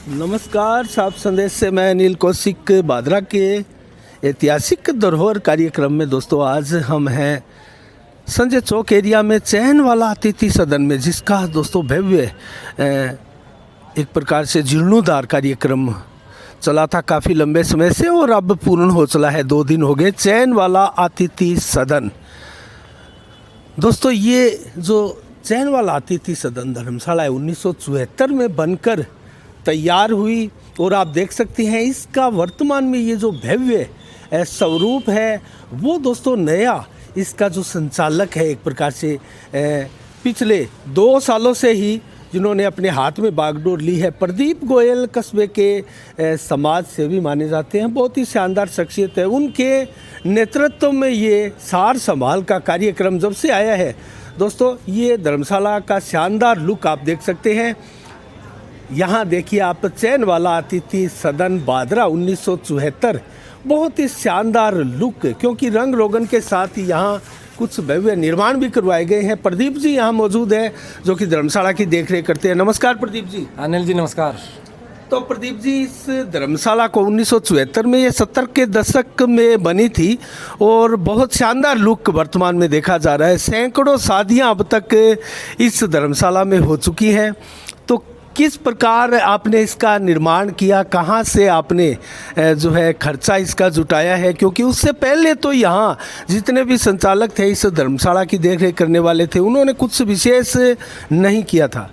नमस्कार, साफ संदेश से मैं अनिल कौशिक बादरा के ऐतिहासिक धरोहर कार्यक्रम में दोस्तों आज हम हैं संजय चौक एरिया में चैन वाला अतिथि सदन में, जिसका दोस्तों भव्य एक प्रकार से जीर्णोद्धार कार्यक्रम चला था काफ़ी लंबे समय से और अब पूर्ण हो चला है। 2 दिन हो गए। चैन वाला अतिथि सदन दोस्तों, ये जो चैन वाला अतिथि सदन धर्मशाला है 1974 में बनकर तैयार हुई और आप देख सकते हैं इसका वर्तमान में ये जो भव्य स्वरूप है वो दोस्तों नया इसका जो संचालक है एक प्रकार से पिछले 2 सालों से ही जिन्होंने अपने हाथ में बागडोर ली है, प्रदीप गोयल कस्बे के समाज सेवी माने जाते हैं, बहुत ही शानदार शख्सियत है। उनके नेतृत्व में ये सार संभाल का कार्यक्रम जब से आया है दोस्तों, ये धर्मशाला का शानदार लुक आप देख सकते हैं। यहाँ देखिए आप, चैन वाला अतिथि सदन बादरा 1974, बहुत ही शानदार लुक, क्योंकि रंग रोगन के साथ यहाँ कुछ भव्य निर्माण भी करवाए गए हैं। प्रदीप जी यहाँ मौजूद हैं जो कि धर्मशाला की देखरेख करते हैं। नमस्कार प्रदीप जी। अनिल जी नमस्कार। तो प्रदीप जी, इस धर्मशाला को 1974 में, ये 70 के दशक में बनी थी और बहुत शानदार लुक वर्तमान में देखा जा रहा है। सैकड़ों शादियाँ अब तक इस धर्मशाला में हो चुकी हैं। तो किस प्रकार आपने इसका निर्माण किया, कहाँ से आपने जो है खर्चा इसका जुटाया है, क्योंकि उससे पहले तो यहाँ जितने भी संचालक थे इस धर्मशाला की देखरेख करने वाले थे, उन्होंने कुछ विशेष नहीं किया था।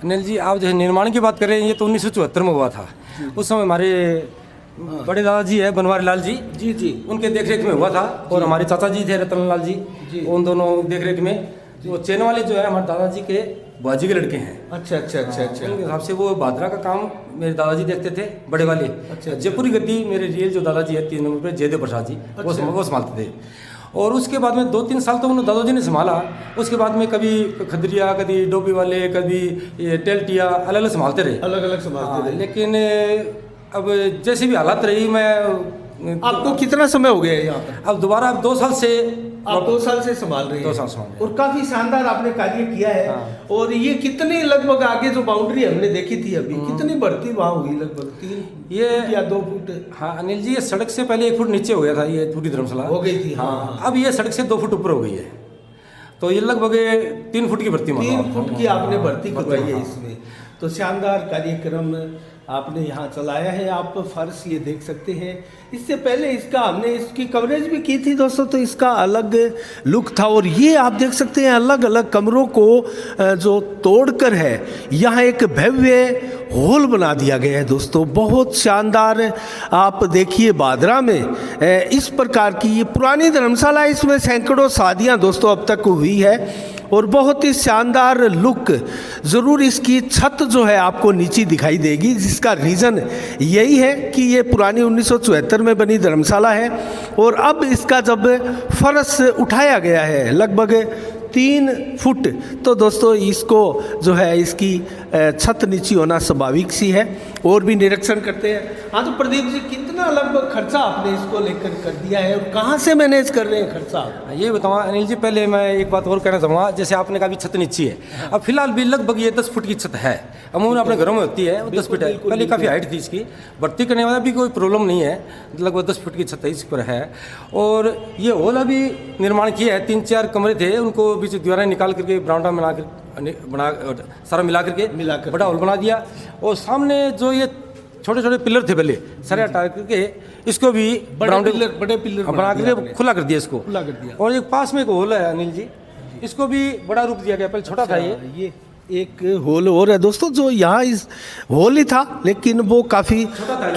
अनिल जी, आप जो है निर्माण की बात कर रहे हैं, ये तो 1974 में हुआ था। उस समय हमारे बड़े दादाजी है बनवारी लाल जी जी जी उनके देखरेख में हुआ था और हमारे चाचा जी थे रतन लाल जी, उन दोनों देखरेख में। वो चैन वाले जो है हमारे दादाजी के बाजी के लड़के हैं। अच्छा अच्छा अच्छा अच्छा। उनके हिसाब से वो बादरा का काम मेरे दादाजी देखते थे, बड़े वाले। अच्छा। जयपुरी गद्दी मेरे रियल जो दादाजी है 3 नंबर पे जयदेव प्रसाद जी, वो संभालते थे। और उसके बाद में 2-3 साल तो उन्होंने दादाजी ने संभाला। उसके बाद में कभी खदरिया, कभी डोबी वाले, कभी ये टेल्टिया, अलग अलग संभालते रहे, अलग अलग संभालते रहे। लेकिन अब जैसी भी हालत रही, मैं आपको कितना समय हो गया है यहाँ पर? अब दोबारा 2 साल से आप 2 साल से संभाल रहे हैं। 2 साल संभाल और काफी शानदार आपने कार्य किया है। हाँ। और ये कितनी लगभग आगे जो बाउंड्री हमने देखी थी अभी, कितनी बढ़ती वहाँ हुई? लगभग 3 या 2 फुट। हाँ अनिल जी, ये सड़क से पहले 1 फुट नीचे हो गया था, ये पूरी धर्मशाला हो गई थी। हाँ। अब ये सड़क से 2 फुट ऊपर हो गई है, तो ये लगभग 3 फुट की भर्ती 3 फुट की आपने भर्ती करवाई है इसमें। तो शानदार कार्यक्रम आपने यहाँ चलाया है। आप फर्श ये देख सकते हैं। इससे पहले इसका हमने इसकी कवरेज भी की थी दोस्तों, तो इसका अलग लुक था। और ये आप देख सकते हैं अलग अलग कमरों को जो तोड़कर है यहाँ एक भव्य हॉल बना दिया गया है दोस्तों, बहुत शानदार। आप देखिए बादरा में इस प्रकार की ये पुरानी धर्मशाला, इसमें सैकड़ों शादियाँ दोस्तों अब तक हुई है और बहुत ही शानदार लुक। ज़रूर इसकी छत जो है आपको नीचे दिखाई देगी, जिसका रीज़न यही है कि ये पुरानी 1974 में बनी धर्मशाला है और अब इसका जब फर्श उठाया गया है लगभग 3 फुट, तो दोस्तों इसको जो है इसकी छत नीची होना स्वाभाविक सी है। और भी निरीक्षण करते हैं। हाँ, तो प्रदीप जी, कितना लगभग खर्चा आपने इसको लेकर कर दिया है और कहाँ से मैनेज कर रहे हैं खर्चा? ये बताऊँ अनिल जी, पहले मैं एक बात और कहना चाहूँगा। जैसे आपने कहा भी छत नीची है, अब फिलहाल भी लगभग ये 10 फुट की छत है। अमूमन अपने घरों में होती है, 10 फुट है। पहले काफ़ी हाइट थी इसकी, भर्ती करने वाला भी कोई प्रॉब्लम नहीं है, लगभग 10 फुट की छत इस पर है। और ये हॉल अभी निर्माण किया है, 3-4 कमरे थे, उनको बीच दीवारें निकाल करके बरामदा बना सारा मिला करके बड़ा हॉल बना दिया। और सामने जो ये छोटे छोटे पिलर थे पहले सारे हटा करके इसको भी बड़े पिलर बना करके खुला कर दिया, इसको खुला कर दिया। और एक पास में एक हॉल है अनिल जी, इसको भी बड़ा रूप दिया गया। पहले छोटा था ये एक हॉल और है दोस्तों, जो यहाँ इस हॉल ही था लेकिन वो काफ़ी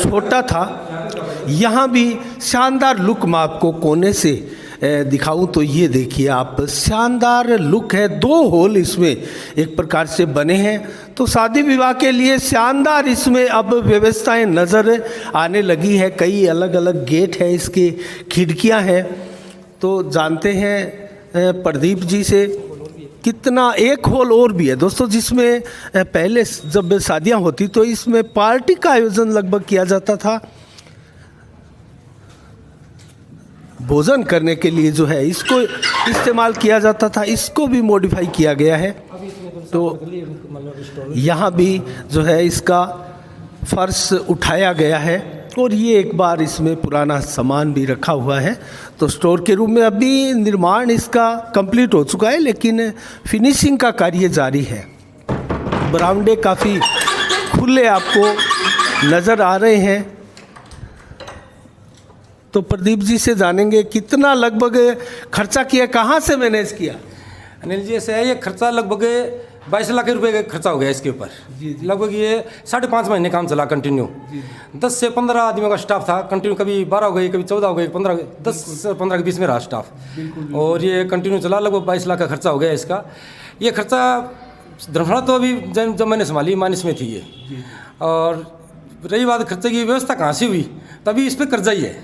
छोटा था। यहाँ भी शानदार लुक मैं आपको कोने से दिखाऊं तो ये देखिए आप, शानदार लुक है। 2 हॉल इसमें एक प्रकार से बने हैं, तो शादी विवाह के लिए शानदार इसमें अब व्यवस्थाएं नज़र आने लगी है। कई अलग अलग गेट है, इसके खिड़कियां हैं। तो जानते हैं प्रदीप जी से कितना एक हॉल और भी है दोस्तों, जिसमें पहले जब शादियां होती तो इसमें पार्टी का आयोजन लगभग किया जाता था। भोजन करने के लिए जो है इसको इस्तेमाल किया जाता था, इसको भी मॉडिफाई किया गया है। तो यहाँ भी जो है इसका फर्श उठाया गया है और ये एक बार इसमें पुराना सामान भी रखा हुआ है। तो स्टोर के रूप में अभी निर्माण इसका कंप्लीट हो चुका है, लेकिन फिनिशिंग का कार्य जारी है। बरामदे काफ़ी खुले आपको नज़र आ रहे हैं। तो प्रदीप जी से जानेंगे कितना लगभग खर्चा किया, कहाँ से मैनेज किया? अनिल जी ऐसे है, ये खर्चा लगभग 22 लाख रुपए का खर्चा हो गया इसके ऊपर। लगभग ये 5.5 महीने काम चला कंटिन्यू। 10 से 15 आदमियों का स्टाफ था कंटिन्यू, कभी 12 हो गई, कभी 14 हो गई, 15 हो गई, 10 से 15 के बीच में रहा स्टाफ। और ये कंटिन्यू चला, लगभग 22 लाख का खर्चा हो गया इसका। ये खर्चा धर्मशाला तो अभी जब मैंने संभाली माइनस में थी ये। और रही बात खर्चे की, व्यवस्था कहाँ से हुई, तभी इस पर कर्जा ही है,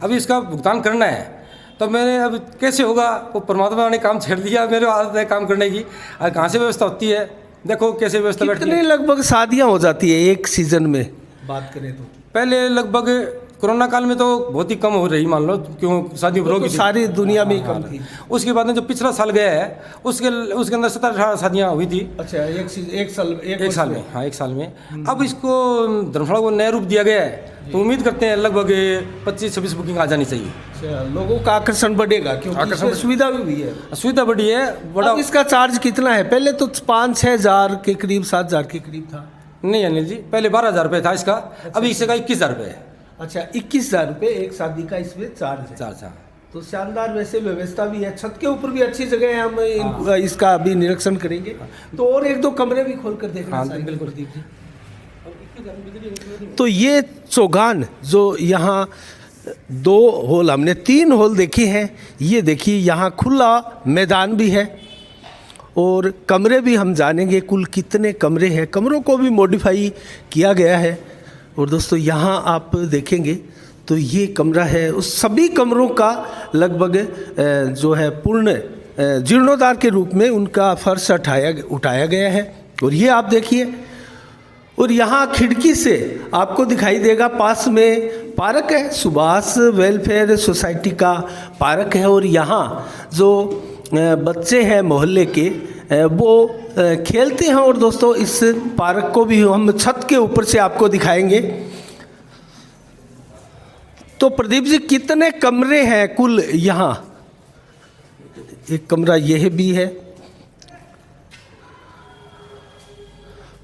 अभी इसका भुगतान करना है। तो मैंने अब कैसे होगा, वो परमात्मा ने काम छेड़ दिया, मेरे आदत है काम करने की। और कहाँ से व्यवस्था होती है, देखो कैसे व्यवस्था बैठती है। कितने लगभग शादियाँ हो जाती है एक सीजन में बात करें तो? पहले लगभग कोरोना काल में तो बहुत ही कम हो रही, मान लो, क्यों शादी तो सारी दुनिया में ही कम थी। उसके बाद में जो पिछला साल गया है उसके अंदर 17-18 शादियाँ हुई थी। अच्छा, एक साल में। हाँ, एक साल में। अब इसको धर्मशाला को नया रूप दिया गया है, तो उम्मीद करते हैं लगभग 25-26 बुकिंग आ जानी चाहिए। अच्छा, लोगों का आकर्षण बढ़ेगा क्योंकि इसमें सुविधा भी हुई है। सुविधा बढ़ी है बड़ा। अब इसका चार्ज कितना है? पहले तो 5-6 हज़ार के करीब, 7 हज़ार के करीब था। नहीं अनिल जी, पहले 12,000 रुपये था इसका। अभी इसका 21,000 रुपये है। अच्छा, 21,000 रुपये एक शादी का इसमें चार्ज है। चार्ज, हाँ। तो शानदार वैसे व्यवस्था भी है, छत के ऊपर भी अच्छी जगह है। हम इसका अभी निरीक्षण करेंगे। तो और 1-2 कमरे भी खोल कर देखना। हाँ, बिल्कुल। तो ये चौगान जो यहाँ 2 हॉल, हमने 3 हॉल देखे हैं। ये देखिए यहाँ खुला मैदान भी है और कमरे भी हम जानेंगे कुल कितने कमरे हैं। कमरों को भी मॉडिफाई किया गया है। और दोस्तों यहाँ आप देखेंगे तो ये कमरा है, उस सभी कमरों का लगभग जो है पूर्ण जीर्णोद्धार के रूप में उनका फर्श उठाया गया है। और ये आप देखिए, और यहाँ खिड़की से आपको दिखाई देगा पास में पार्क है, सुभाष वेलफेयर सोसाइटी का पार्क है। और यहाँ जो बच्चे हैं मोहल्ले के वो खेलते हैं। और दोस्तों इस पार्क को भी हम छत के ऊपर से आपको दिखाएंगे। तो प्रदीप जी कितने कमरे हैं कुल यहाँ? एक कमरा यह भी है।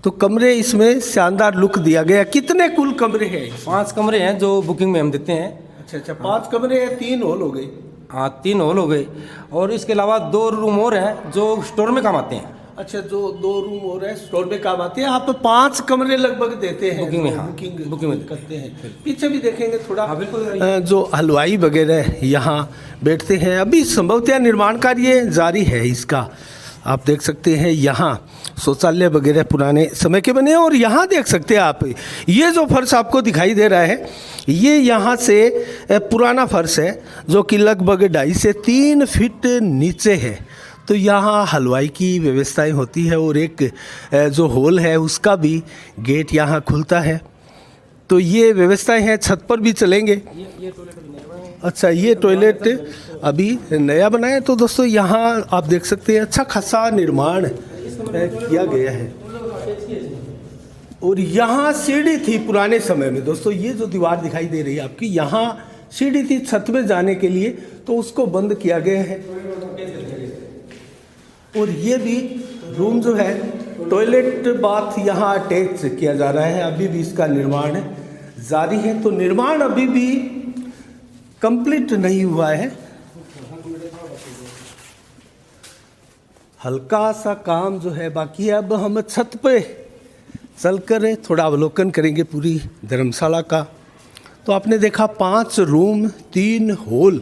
तो कमरे इसमें शानदार लुक दिया गया। कितने कुल कमरे हैं? 5 कमरे हैं जो बुकिंग में हम देते हैं। अच्छा, 5 कमरे हैं, 3 हॉल हो गए। हाँ, 3 हॉल हो गए। और इसके अलावा 2 रूम और हैं जो स्टोर में काम आते हैं। अच्छा, जो 2 रूम और है स्टोर में काम आते हैं। आप 5 कमरे लगभग देते हैं बुकिंग में। हाँ, बुकिंग में करते हैं। पीछे भी देखेंगे थोड़ा। हाँ, बिल्कुल। जो हलवाई वगैरह यहाँ बैठते हैं। अभी संभवतः निर्माण कार्य जारी है इसका। आप देख सकते हैं यहाँ शौचालय वगैरह पुराने समय के बने हैं। और यहाँ देख सकते हैं आप, ये जो फर्श आपको दिखाई दे रहा है ये यहाँ से पुराना फर्श है जो कि लगभग 2.5 से 3 फीट नीचे है। तो यहाँ हलवाई की व्यवस्थाएं होती है। और एक जो हॉल है उसका भी गेट यहाँ खुलता है। तो ये व्यवस्थाएं हैं। छत पर भी चलेंगे। अच्छा, ये टॉयलेट अभी नया बना है। तो दोस्तों यहाँ आप देख सकते हैं अच्छा खासा निर्माण किया गया है। और यहाँ सीढ़ी थी पुराने समय में। दोस्तों ये जो दीवार दिखाई दे रही है आपकी, यहाँ सीढ़ी थी छत में जाने के लिए, तो उसको बंद किया गया है। और ये भी रूम जो है टॉयलेट बाथ यहाँ अटैच किया जा रहा है। अभी भी इसका निर्माण जारी है। तो निर्माण अभी भी कंप्लीट नहीं हुआ है, हल्का सा काम जो है बाकी है। अब हम छत पे चलकर थोड़ा अवलोकन करेंगे पूरी धर्मशाला का। तो आपने देखा 5 रूम, 3 हॉल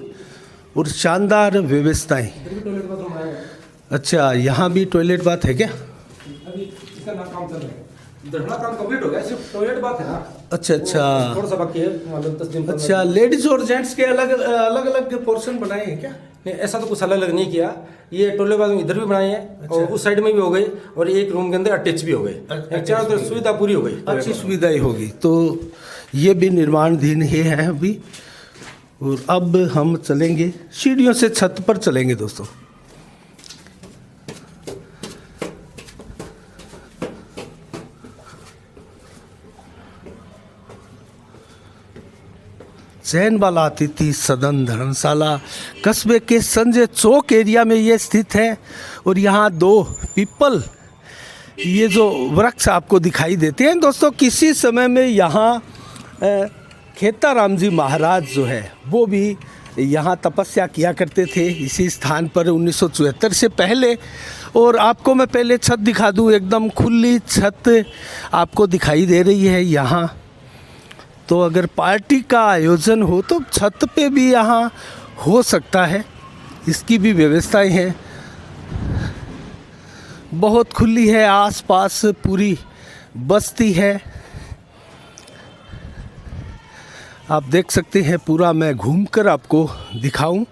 और शानदार व्यवस्थाएं। अच्छा, यहाँ भी टॉयलेट बाथ है क्या? अभी इसका काम चल रहा है। काम कंप्लीट हो गया, सिर्फ टॉयलेट बात है ना। अच्छा, थोड़ा सा बाकी है, मतलब 10 दिन। अच्छा, लेडीज और जेंट्स के अलग अलग पोर्शन बनाए हैं क्या? नहीं, ऐसा तो कुछ अलग नहीं किया। ये टॉयलेट बाथरूम इधर भी बनाए हैं। और उस साइड में भी हो गई और एक रूम के अंदर अटैच भी हो गए। चारों तरफ सुविधा पूरी हो गई, अच्छी सुविधाएं होगी। तो ये भी निर्माणाधीन ही है अभी। और अब हम चलेंगे सीढ़ियों से छत पर चलेंगे दोस्तों। चैन वाला अतिथि सदन धर्मशाला कस्बे के संजय चौक एरिया में ये स्थित है। और यहाँ 2 पीपल, ये जो वृक्ष आपको दिखाई देते हैं दोस्तों, किसी समय में यहाँ खेताराम जी महाराज जो है वो भी यहाँ तपस्या किया करते थे इसी स्थान पर 1974 से पहले। और आपको मैं पहले छत दिखा दूँ, एकदम खुली छत आपको दिखाई दे रही है यहाँ। तो अगर पार्टी का आयोजन हो तो छत पे भी यहाँ हो सकता है, इसकी भी व्यवस्थाएं हैं। बहुत खुली है, आसपास पूरी बस्ती है, आप देख सकते हैं। पूरा मैं घूमकर आपको दिखाऊं।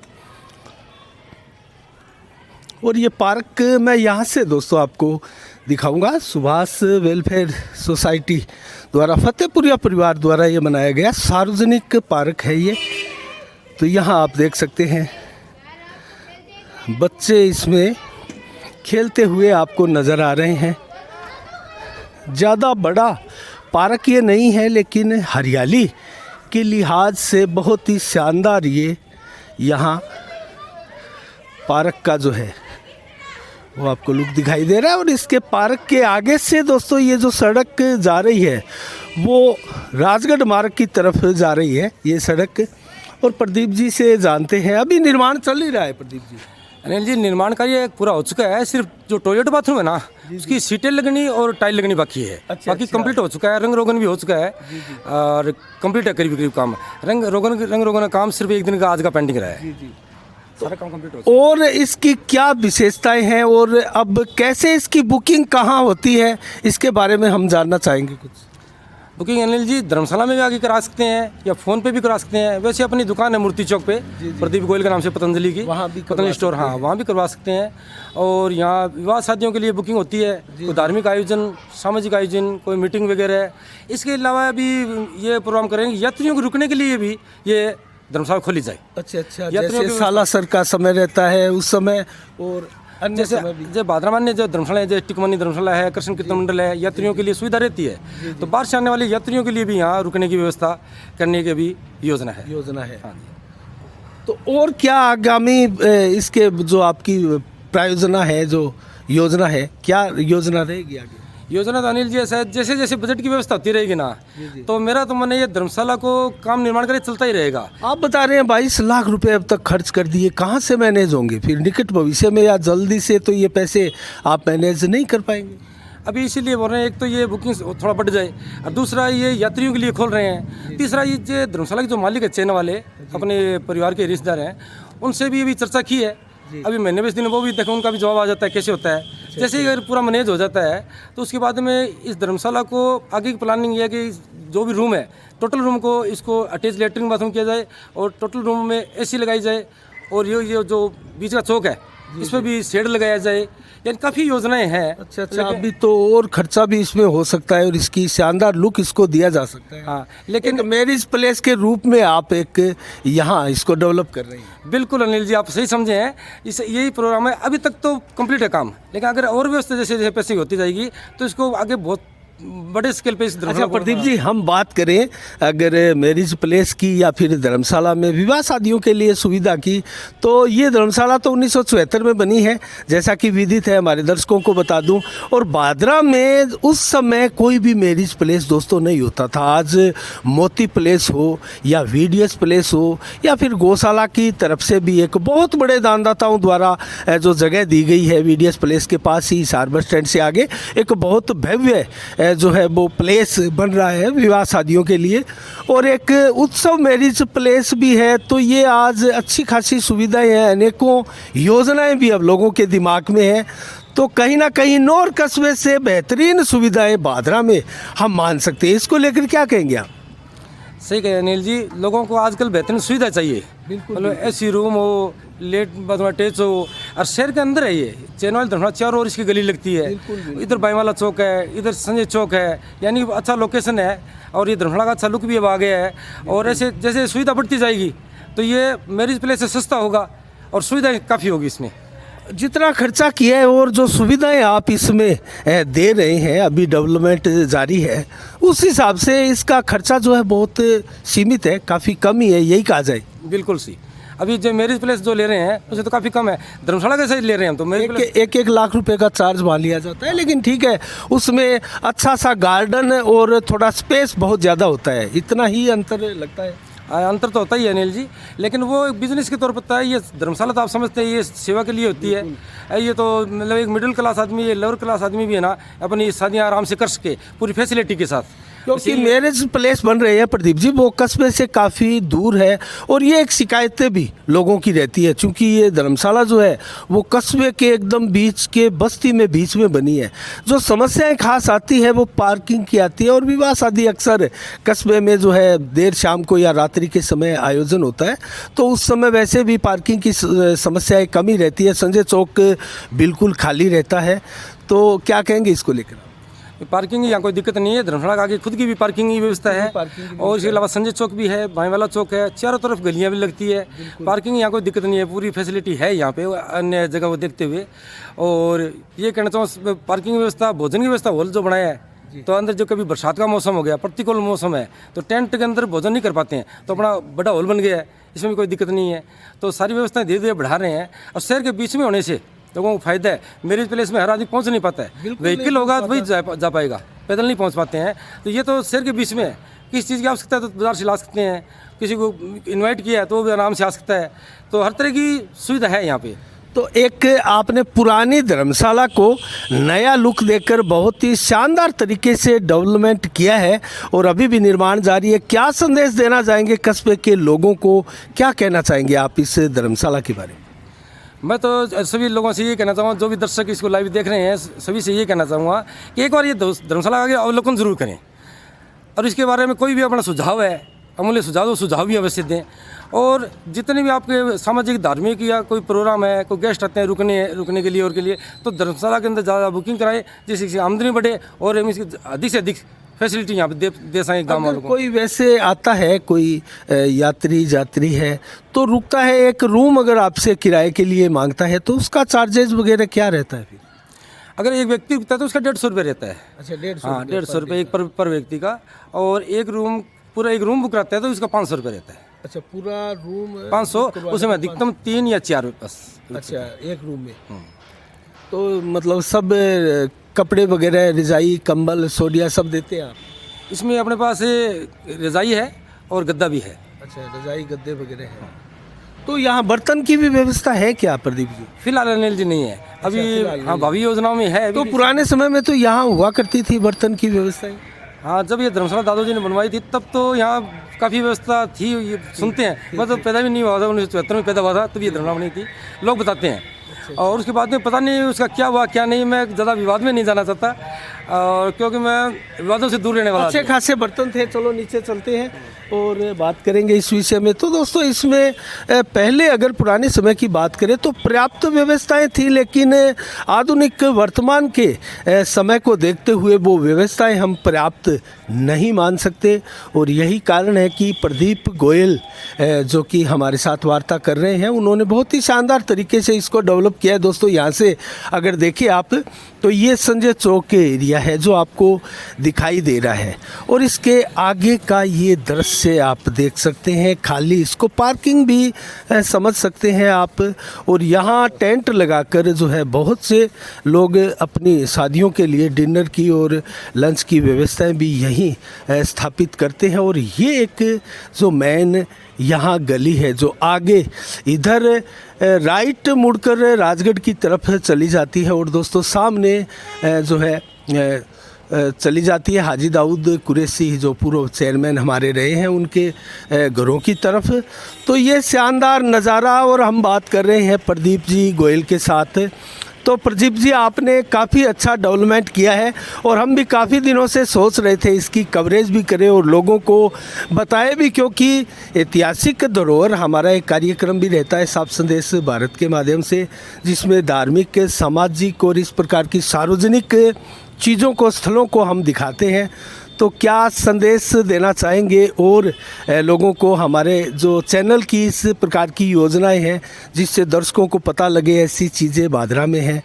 और ये पार्क मैं यहाँ से दोस्तों आपको दिखाऊंगा। सुभाष वेलफेयर सोसाइटी द्वारा, फतेहपुरिया परिवार द्वारा ये बनाया गया सार्वजनिक पार्क है ये। तो यहाँ आप देख सकते हैं बच्चे इसमें खेलते हुए आपको नज़र आ रहे हैं। ज़्यादा बड़ा पार्क ये नहीं है, लेकिन हरियाली के लिहाज से बहुत ही शानदार ये यहाँ पार्क का जो है वो आपको लुक दिखाई दे रहा है। और इसके पार्क के आगे से दोस्तों ये जो सड़क जा रही है वो राजगढ़ मार्ग की तरफ जा रही है ये सड़क। और प्रदीप जी से जानते हैं, अभी निर्माण चल ही रहा है प्रदीप जी? अनिल जी, निर्माण कार्य पूरा हो चुका है। सिर्फ जो टॉयलेट बाथरूम है ना, उसकी सीटें लगनी और टाइल लगनी बाकी है। बाकी कंप्लीट हो चुका है, रंग रोगन भी हो चुका है और कंप्लीट है करीब करीब काम। रंग रोगन का काम सिर्फ एक दिन का आज का पेंडिंग रहा है। सारा काम कंप्लीट हो चुका है। और इसकी क्या विशेषताएं हैं और अब कैसे इसकी बुकिंग कहाँ होती है, इसके बारे में हम जानना चाहेंगे कुछ। बुकिंग अनिल जी धर्मशाला में भी आके करा सकते हैं या फ़ोन पे भी करा सकते हैं। वैसे अपनी दुकान है मूर्ति चौक पे, प्रदीप गोयल के नाम से, पतंजलि की, वहाँ भी पतंजलि स्टोर, हाँ वहाँ भी करवा सकते हैं। और यहाँ विवाह शादियों के लिए बुकिंग होती है, कोई धार्मिक आयोजन, सामाजिक आयोजन, कोई मीटिंग वगैरह। इसके अलावा भी ये प्रोग्राम करेंगे, यात्रियों को रुकने के लिए भी ये धर्मशाला खोली जाए। अच्छा, जैसे सालासर का समय रहता है उस समय, और अन्य जैसे समय भी। जो भाद्रमान्य जो धर्मशाला है, जैसे टिकमनी धर्मशाला है, कृष्ण कीर्तन मंडल है, यात्रियों के लिए सुविधा रहती है। तो बाहर से आने वाले यात्रियों के लिए भी यहाँ रुकने की व्यवस्था करने की भी योजना है। हाँ। तो और क्या आगामी इसके जो आपकी प्रायोजना है, जो योजना है, क्या योजना रहेगी आगे? योजना तो अनिल जी ऐसा है, जैसे जैसे बजट की व्यवस्था होती रहेगी ना, तो मेरा तो मन है ये धर्मशाला को काम निर्माण करके चलता ही रहेगा। आप बता रहे हैं 22 लाख रुपए अब तक खर्च कर दिए, कहाँ से मैनेज होंगे फिर निकट भविष्य में, या जल्दी से तो ये पैसे आप मैनेज नहीं कर पाएंगे? अभी इसीलिए बोल रहे हैं, एक तो ये बुकिंग थोड़ा बढ़ जाए, और दूसरा ये यात्रियों के लिए खोल रहे हैं, तीसरा ये धर्मशाला के जो मालिक है, चैन वाले अपने परिवार के रिश्तेदार हैं, उनसे भी अभी चर्चा की है। अभी महीने 20 दिन वो भी देखो, उनका भी जवाब आ जाता है कैसे होता है। जैसे ही अगर पूरा मैनेज हो जाता है तो उसके बाद में इस धर्मशाला को आगे की प्लानिंग ये है कि जो भी रूम है, टोटल रूम को इसको अटैच लेटरिन बाथरूम किया जाए और टोटल रूम में एसी लगाई जाए। और ये जो बीच का चौक है इस पर भी शेड लगाया जाए। यानी काफ़ी योजनाएं हैं। अच्छा, अभी तो और खर्चा भी इसमें हो सकता है और इसकी शानदार लुक इसको दिया जा सकता है। हाँ, लेकिन मैरिज प्लेस के रूप में आप एक यहाँ इसको डेवलप कर रहे हैं। बिल्कुल अनिल जी, आप सही समझे हैं। इस यही प्रोग्राम है, अभी तक तो कंप्लीट है काम, लेकिन अगर और व्यवस्था जैसे जैसे पैसे होती जाएगी तो इसको आगे बहुत बड़े स्केल पे इस अच्छा प्रदीप जी, हम बात करें अगर मैरिज प्लेस की या फिर धर्मशाला में विवाह शादियों के लिए सुविधा की, तो ये धर्मशाला तो 1974 में बनी है, जैसा कि विदित है, हमारे दर्शकों को बता दूं। और बाद्रा में उस समय कोई भी मैरिज प्लेस दोस्तों नहीं होता था। आज मोती प्लेस हो या VDS प्लेस हो या फिर गौशाला की तरफ से भी एक बहुत बड़े दानदाताओं द्वारा जो जगह दी गई है VDS प्लेस के पास ही, हिसार बस स्टैंड से आगे, एक बहुत भव्य जो है वो प्लेस बन रहा है विवाह शादियों के लिए, और एक उत्सव मैरिज प्लेस भी है। तो ये आज अच्छी खासी सुविधाएं हैं, अनेकों योजनाएं भी अब लोगों के दिमाग में हैं। तो कहीं ना कहीं नौर कस्बे से बेहतरीन सुविधाएं बाद्रा में हम मान सकते हैं। इसको लेकर क्या कहेंगे आप? सही कहे अनिल जी, लोगों को आजकल बेहतरीन सुविधा चाहिए। मतलब ऐसी रूम हो, लेट बाथरूम अटैच हो, और शहर के अंदर है ये चैन वाली धर्मशाला, चारों ओर इसकी गली लगती है। इधर बाईवाला चौक है, इधर संजय चौक है, यानी अच्छा लोकेशन है और ये धर्मशाला का अच्छा लुक भी अब आ गया है। और ऐसे जैसे सुविधा बढ़ती जाएगी तो ये मैरिज प्लेस से सस्ता होगा और सुविधा काफ़ी होगी इसमें। जितना खर्चा किया है और जो सुविधाएं आप इसमें दे रहे हैं, अभी डेवलपमेंट जारी है, उस हिसाब से इसका खर्चा जो है बहुत सीमित है, काफ़ी कम ही है, यही कहा जाए। बिल्कुल सी। अभी जो मैरिज प्लेस जो ले रहे हैं उसे तो काफ़ी कम है, धर्मशाला कैसे ले रहे हैं हम तो मैरिज प्लेस एक लाख रुपए का चार्ज मान लिया जाता है, लेकिन ठीक है, उसमें अच्छा सा गार्डन और थोड़ा स्पेस बहुत ज़्यादा होता है, इतना ही अंतर लगता है। अंतर तो होता ही है अनिल जी, लेकिन वो एक बिजनेस के तौर पर होता है। ये धर्मशाला तो आप समझते हैं ये सेवा के लिए होती है। ये तो मतलब एक मिडिल क्लास आदमी, लोअर क्लास आदमी भी है ना, अपनी शादियाँ आराम से कर सके पूरी फैसिलिटी के साथ। क्योंकि मैरिज प्लेस बन रहे हैं प्रदीप जी, वो कस्बे से काफ़ी दूर है और ये एक शिकायतें भी लोगों की रहती है, क्योंकि ये धर्मशाला जो है वो कस्बे के एकदम बीच के बस्ती में बीच में बनी है। जो समस्याएं खास आती है वो पार्किंग की आती है, और विवाह शादी अक्सर कस्बे में जो है देर शाम को या रात्रि के समय आयोजन होता है, तो उस समय वैसे भी पार्किंग की समस्याएँ कमी रहती है। संजय चौक बिल्कुल खाली रहता है, तो क्या कहेंगे इसको लेकर? पार्किंग यहाँ कोई दिक्कत नहीं है, धर्मशाला आगे खुद की भी पार्किंग की व्यवस्था है, और इसके अलावा संजय चौक भी है, भाई वाला चौक है, चारों तरफ गलियाँ भी लगती है। पार्किंग यहाँ कोई दिक्कत नहीं है, पूरी फैसिलिटी है यहाँ पे अन्य जगह को देखते हुए। और ये कहना चाहूँ, पार्किंग व्यवस्था, भोजन की व्यवस्था हॉल जो बनाया है, तो अंदर जो कभी बरसात का मौसम हो गया, प्रतिकूल मौसम है, तो टेंट के अंदर भोजन नहीं कर पाते हैं, तो अपना बड़ा हॉल बन गया है, इसमें भी कोई दिक्कत नहीं है। तो सारी व्यवस्थाएं धीरे धीरे बढ़ा रहे हैं, और शहर के बीच में होने से लोगों को फायदा है। मैरिज प्लेस में हर आदमी पहुंच नहीं पाता है, व्हीकल होगा तो वही जा पाएगा, पैदल नहीं पहुंच पाते हैं। तो ये तो शहर के बीच में है, किस चीज़ की आवश्यकता है तो बाजार से ला सकते हैं, किसी को इनवाइट किया है तो वो भी आराम से आ सकता है, तो हर तरह की सुविधा है यहाँ पे। तो एक आपने पुरानी धर्मशाला को नया लुक देकर बहुत ही शानदार तरीके से डेवलपमेंट किया है, और अभी भी निर्माण जारी है। क्या संदेश देना चाहेंगे कस्बे के लोगों को, क्या कहना चाहेंगे आप इस धर्मशाला के बारे में? मैं तो सभी लोगों से ये कहना चाहूँगा, जो भी दर्शक इसको लाइव देख रहे हैं, सभी से ये कहना चाहूँगा कि एक बार ये धर्मशाला आगे अवलोकन जरूर करें, और इसके बारे में कोई भी अपना सुझाव है, अमूल्य सुझाव भी अवश्य दें। और जितने भी आपके सामाजिक धार्मिक या कोई प्रोग्राम है, कोई गेस्ट आते हैं रुकने के लिए और के लिए, तो धर्मशाला के अंदर ज़्यादा बुकिंग कराएं, जिससे आमदनी बढ़े और हम इसकी अधिक से अधिक फैसिलिटी यहाँ पे दे सकें गाँव वालों को। कोई वैसे आता है, कोई यात्री है तो रुकता है, एक रूम अगर आपसे किराए के लिए मांगता है, तो उसका चार्जेस वगैरह क्या रहता है फिर? अगर एक व्यक्ति रुकता है तो उसका 150 रुपये रहता है। अच्छा, 150? हाँ, 150 रुपये एक पर व्यक्ति का। और पूरा एक रूम बुक कराता है तो उसका 500 रुपये रहता है। अच्छा, पूरा रूम 500, उसमें अधिकतम 3 या 4 बस। अच्छा, एक रूम में। तो मतलब सब कपड़े वगैरह, रजाई, कंबल, सोडिया सब देते हैं आप? इसमें अपने पास रजाई है और गद्दा भी है। अच्छा, रजाई गद्दे वगैरह है। तो यहाँ बर्तन की भी व्यवस्था है क्या प्रदीप जी? फिलहाल अनिल जी नहीं है अभी। हाँ, भावी योजनाओं में है। तो पुराने समय में तो यहाँ हुआ करती थी बर्तन की व्यवस्था। हाँ, जब ये धर्मशाला दादू जी ने बनवाई थी तब तो यहाँ काफ़ी व्यवस्था थी। ये सुनते हैं, मतलब पैदा भी नहीं हुआ था, 1974 में पैदा हुआ था, तब ये धर्मशाला बनी थी, लोग बताते हैं। और उसके बाद में पता नहीं उसका क्या हुआ क्या नहीं, मैं ज़्यादा विवाद में नहीं जाना चाहता, और क्योंकि मैं विवादों से दूर रहने वाला। अच्छे खासे बर्तन थे। चलो नीचे चलते हैं और बात करेंगे इस विषय में। तो दोस्तों, इसमें पहले अगर पुराने समय की बात करें तो पर्याप्त व्यवस्थाएं थी, लेकिन आधुनिक वर्तमान के समय को देखते हुए वो व्यवस्थाएं हम पर्याप्त नहीं मान सकते, और यही कारण है कि प्रदीप गोयल जो कि हमारे साथ वार्ता कर रहे हैं, उन्होंने बहुत ही शानदार तरीके से इसको डेवलप किया है। दोस्तों, यहाँ से अगर देखें आप तो ये संजय चौक के एरिया है जो आपको दिखाई दे रहा है, और इसके आगे का ये दृश्य आप देख सकते हैं खाली, इसको पार्किंग भी समझ सकते हैं आप। और यहाँ टेंट लगाकर जो है बहुत से लोग अपनी शादियों के लिए डिनर की और लंच की व्यवस्थाएं भी यहीं स्थापित करते हैं। और ये एक जो मेन यहाँ गली है जो आगे इधर राइट मुड़कर राजगढ़ की तरफ चली जाती है, और दोस्तों सामने जो है चली जाती है हाजी दाऊद कुरैशी जो पूर्व चेयरमैन हमारे रहे हैं, उनके घरों की तरफ। तो ये शानदार नज़ारा, और हम बात कर रहे हैं प्रदीप जी गोयल के साथ। तो प्रदीप जी, आपने काफ़ी अच्छा डेवलपमेंट किया है, और हम भी काफ़ी दिनों से सोच रहे थे इसकी कवरेज भी करें और लोगों को बताए भी, क्योंकि ऐतिहासिक धरोहर हमारा एक कार्यक्रम भी रहता है साफ संदेश भारत के माध्यम से, जिसमें धार्मिक, सामाजिक और इस प्रकार की सार्वजनिक चीज़ों को, स्थलों को हम दिखाते हैं। तो क्या संदेश देना चाहेंगे और लोगों को हमारे जो चैनल की इस प्रकार की योजनाएं हैं जिससे दर्शकों को पता लगे ऐसी चीज़ें भादरा में हैं,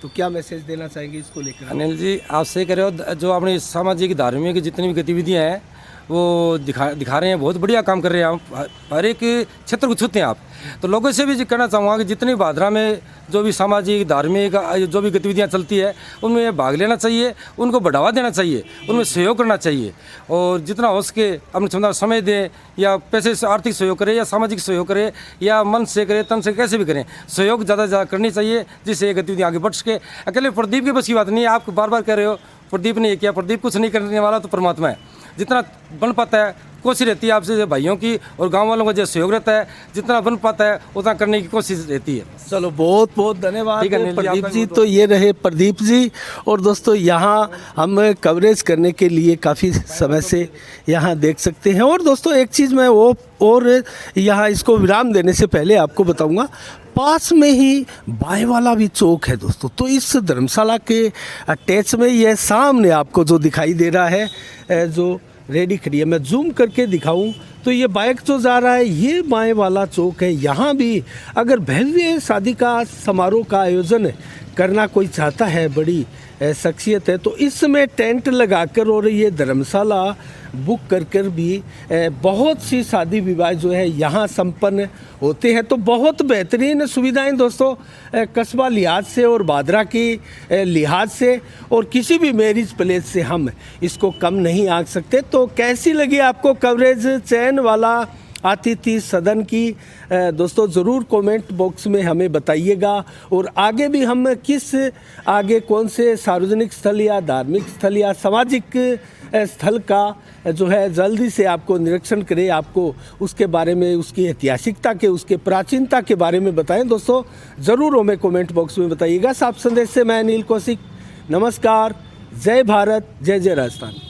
तो क्या मैसेज देना चाहेंगे इसको लेकर? अनिल जी, आप सही कह रहे हो। जो अपनी सामाजिक धार्मिक जितनी भी गतिविधियाँ हैं वो दिखा रहे हैं, बहुत बढ़िया काम कर रहे हैं। आप हर एक क्षेत्र को छूते हैं आप। तो लोगों से भी कहना चाहूँगा कि जितनी भादरा में जो भी सामाजिक धार्मिक जो भी गतिविधियाँ चलती है उनमें भाग लेना चाहिए, उनको बढ़ावा देना चाहिए, उनमें सहयोग करना चाहिए और जितना हो सके अपनी क्षमता समय दें, या पैसे से आर्थिक सहयोग करें या सामाजिक सहयोग करें या मन से करें, तन से, कैसे भी करें, सहयोग ज़्यादा से ज़्यादा करनी चाहिए जिससे ये गतिविधि आगे बढ़ सके। अकेले प्रदीप की बस की बात नहीं है। आप बार बार कह रहे हो प्रदीप ने ये किया, प्रदीप कुछ नहीं करने वाला तो परमात्मा है। जितना बन पाता है कोशिश रहती है आपसे भाइयों की और गांव वालों का जो सहयोग रहता है, जितना बन पाता है उतना करने की कोशिश रहती है। चलो, बहुत बहुत धन्यवाद ठीक है प्रदीप जी। तो ये रहे प्रदीप जी। और दोस्तों, यहाँ हम कवरेज करने के लिए काफ़ी समय से यहाँ देख सकते हैं। और दोस्तों, एक चीज़ मैं वो और यहाँ इसको विराम देने से पहले आपको बताऊँगा, पास में ही बाएं वाला भी चौक है दोस्तों। तो इस धर्मशाला के अटैच में यह सामने आपको जो दिखाई दे रहा है, जो रेडी खड़ी है, मैं जूम करके दिखाऊं तो ये बाइक जो जा रहा है ये बाएं वाला चौक है। यहाँ भी अगर भव्य शादी का समारोह का आयोजन करना कोई चाहता है, बड़ी शख्सियत है, तो इसमें टेंट लगाकर और ये धर्मशाला बुक कर भी बहुत सी शादी विवाह जो है यहाँ संपन्न होते हैं। तो बहुत बेहतरीन सुविधाएं दोस्तों, कस्बा लिहाज से और भादरा की लिहाज से और किसी भी मैरिज प्लेस से हम इसको कम नहीं आंक सकते। तो कैसी लगी आपको कवरेज चैन वाला अतिथि सदन की? दोस्तों ज़रूर कमेंट बॉक्स में हमें बताइएगा। और आगे भी हम आगे कौन से सार्वजनिक स्थल या धार्मिक स्थल या सामाजिक स्थल का जो है जल्दी से आपको निरीक्षण करें, आपको उसके बारे में, उसकी ऐतिहासिकता के, उसके प्राचीनता के बारे में बताएं। दोस्तों ज़रूर हमें कमेंट बॉक्स में बताइएगा। साफ संदेश से मैं अनिल कौशिक, नमस्कार, जय भारत, जय जय राजस्थान।